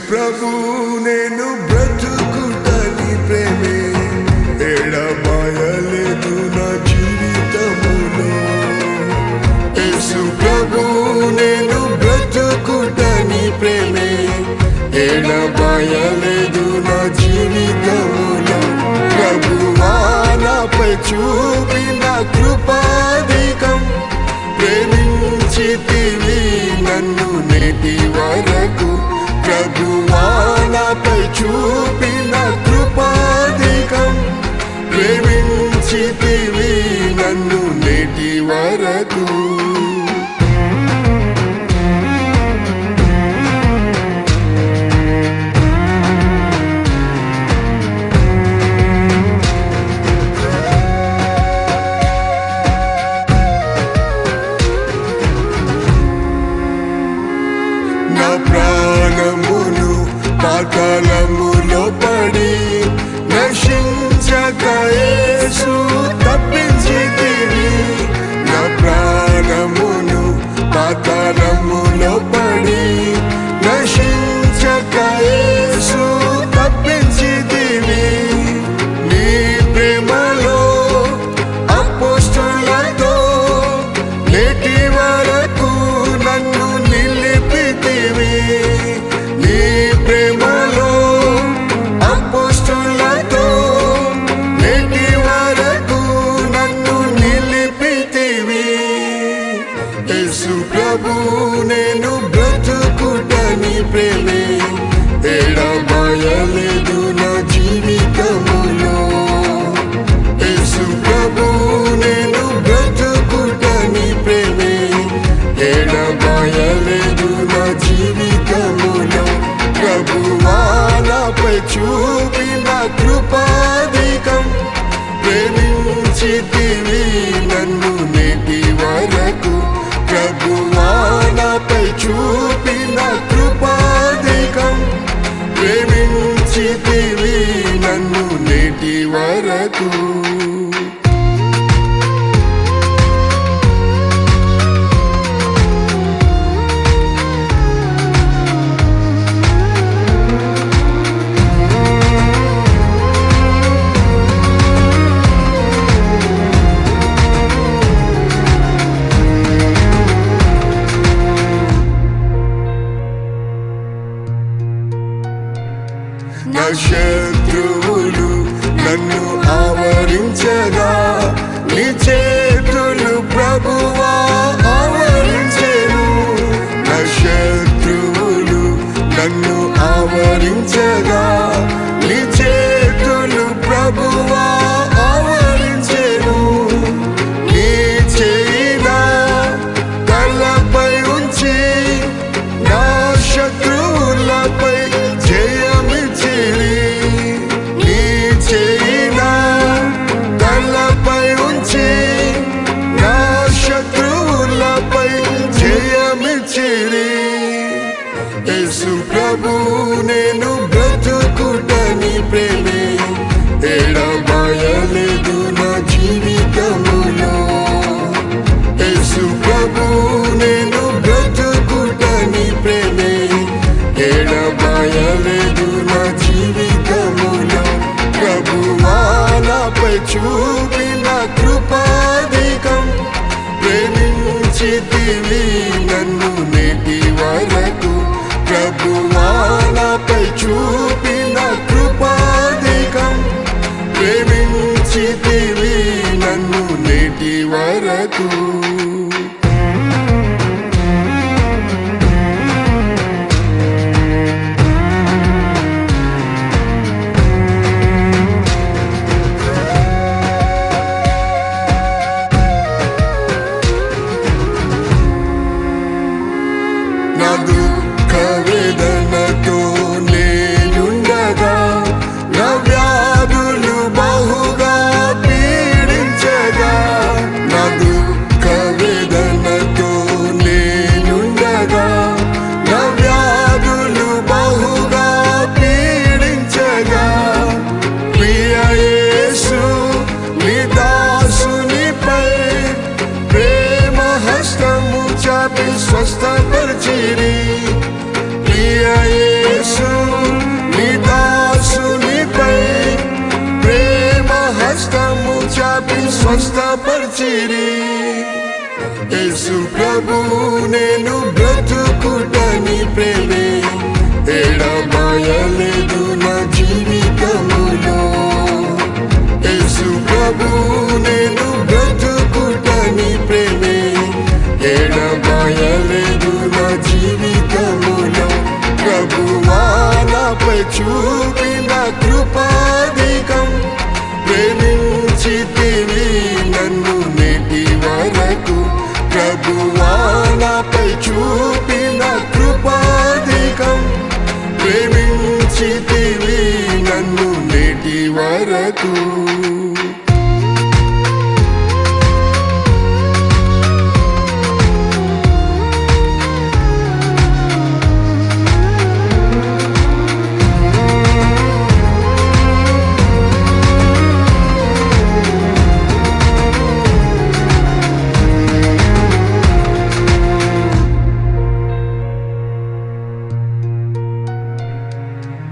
ప్రభు నేను బ్రతుకుటని ప్రేమే ఎడబాయలేదు నా జీవితములో. యేసు ప్రభు నేను బ్రతుకుటని ప్రేమే ఎడబాయలేదు నా జీవితములో. ప్రభువా నాపై చూపిన కృపాధికం, ప్రేమించితివి నన్ను నేటి వరకు. ప్రభువా నాపై చూపిన కృపాధికం, ప్రేమించితివి నన్ను నేటి వరకు. నా ప్రాణమును పాతాళములో పడి నశించక యేసు తప్పించితివి. నా ప్రాణమును పాతాళములో పడి నశించక యేసు తప్పించితివి. నీ ప్రేమలో అపోస్తలులతో నేటి వరకు నన్ను నిలిపితివి. నీ ప్రేమలో అపోస్తలులతో నేటి వరకు నన్ను నిలిపితివి. యేసు ప్రభు నేను బ్రతుకుటని ప్రేమే ఎడబాయలేదు నా జీవితములో. యేసు ప్రభు నేను బ్రతుకుటని ప్రేమే ఎడబాయలేదు నా జీవితములో. ప్రభువా నాపై చూపిన కృపాధికం, ప్రేమించితివి నన్ను నేటి వరకు. ప్రభువా నాపై చూపిన కృపాధికం, ప్రేమించితివి నన్ను నేటి వరకు. నా శత్రువులు నన్ను ఆవరించగా నీ చేతులు ప్రభువా ఆవరించెను. నా శత్రువులు నన్ను ఆవరించగా నీ చేతులు ప్రభువా ఆవరించెను. నీ చేయిన తలపై ఉంచి నా శత్రువులపై జయమిచ్చిరి. నీ చేయిన తలపై ఉంచి నా శత్రువులపై జయమిచ్చిరి. యేసు ప్రభు నేను బ్రతుకుటని ప్రేమే ఎడబాయలేదు నా జీవితములో. యేసు ప్రభు నేను బ్రతుకుటని ప్రేమే ఎడబాయలేదు నా జీవితములో. ప్రభువా నాపై చూపిన కృపాధికం, ప్రేమించితివి నన్ను నేటి వరకు. ప్రభువా నాపై చూపిన కృపాధికం, ప్రేమించితివి నన్ను నేటి వరకు. నా దుఃఖ వేదనతో నేనుండగా నా వ్యాధులు బహుగా పీడించగా. నా దుఃఖ వేదనతో నేనుండగా నా వ్యాధులు బహుగా పీడించగా. ప్రియ యేసు నీ దాసునిపై ప్రేమ హస్తము చాపి స్వస్థపరిచిరి. ప్రియ ప్రియ యేసు నీ దాసునిపై ప్రేమ హస్తము చాపి స్వస్థపరిచిరి. యేసు ప్రభు నేను బ్రతుకుటని ప్రేమే ఎడబాయలేదు నా జీవితములో. యేసు ప్రభు నేను బ్రతుకుటని ప్రేమే ఎడబాయలేదు నా జీవితములో. ప్రభువా నాపై చూపిన కృపాధికం ప్రేమించితివి నన్ను నేటి వరకు. ప్రభువా నాపై చూపిన కృపాధికం ప్రేమించితివి నన్ను నేటి వరకు.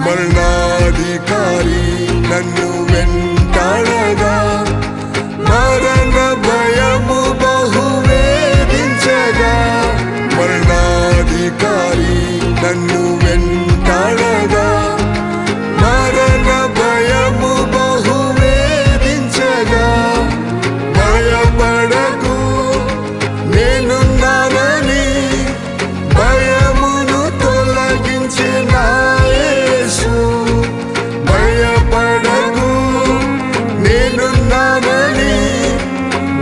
మరణాధికారి నన్ను వెంటాడగా మరణ భయము బహు వేధించగా. మరణాధికారి నన్ను వెంటాడగా మరణ భయము బహు వేధించగా. భయపడకు నేనున్నానని భయమును తొలగించిన భయపడకు నేనున్నానని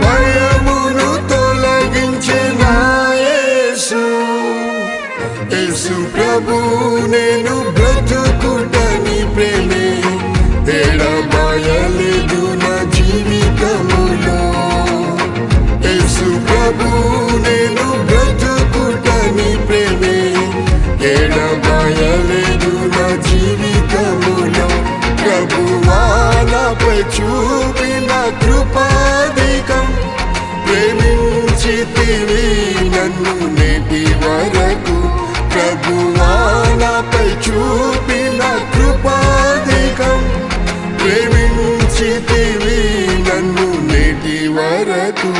భయమును తొలగించిన యేసు. యేసు ప్రభు నేను బ్రతుకుటని ప్రేమే ఎడబాయలేదు నా జీవితములో. యేసు ప్రభు నేను బ్రతుకుటని ప్రేమే ఎడబాయలేదు నా జీవితములో. ప్రభువా నాపై చూపిన కృపాధికం ప్రేమించితివి నన్ను నేటి వరకు. ప్రభువా నాపై చూపిన కృపాధికం ప్రేమించితివి నన్ను నేటి వరకు.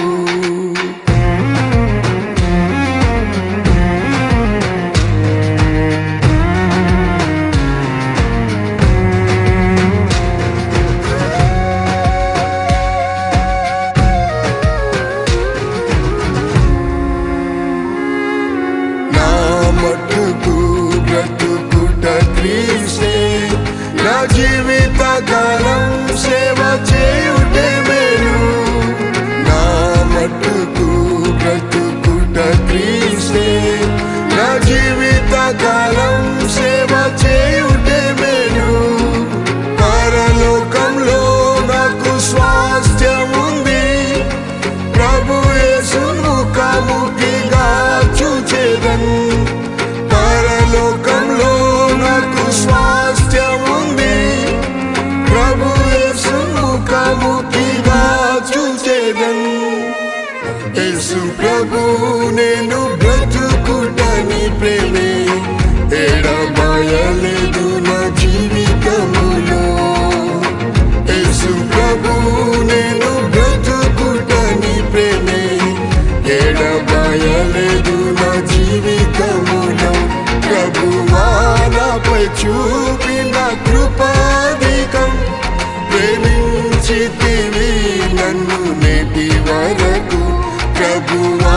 మట్టుకు బ్రతుకుట క్రీస్తే నా జీవిత కాలం సేవ చేయుటే మేలు. నా మట్టుకు బ్రతుకుట క్రీస్తే నా జీవిత కాలం సేవ చేయుటే మేలు. పరలోకంలో నాకు స్వాస్థ్యముంది ప్రభు యేసు ముఖాముఖిగా చూచేదన్. పరలోకంలో నాకు స్వాస్థ్యముంది ప్రభు యేసు ముఖాముఖిగా చూచేదన్. యేసు ప్రభు నేను బ్రతుకుటని ప్రేమే ఎడబాయలేదు నా జీవితములో. యేసు ప్రభు నేను బ్రతుకుటని ప్రేమే ఎడబాయలేదు నా జీవితములో. ప్రభువా నాపై చూపిన కృపాధికం ప్రేమించితివి నన్ను నేటి వరకు. ప్రభువా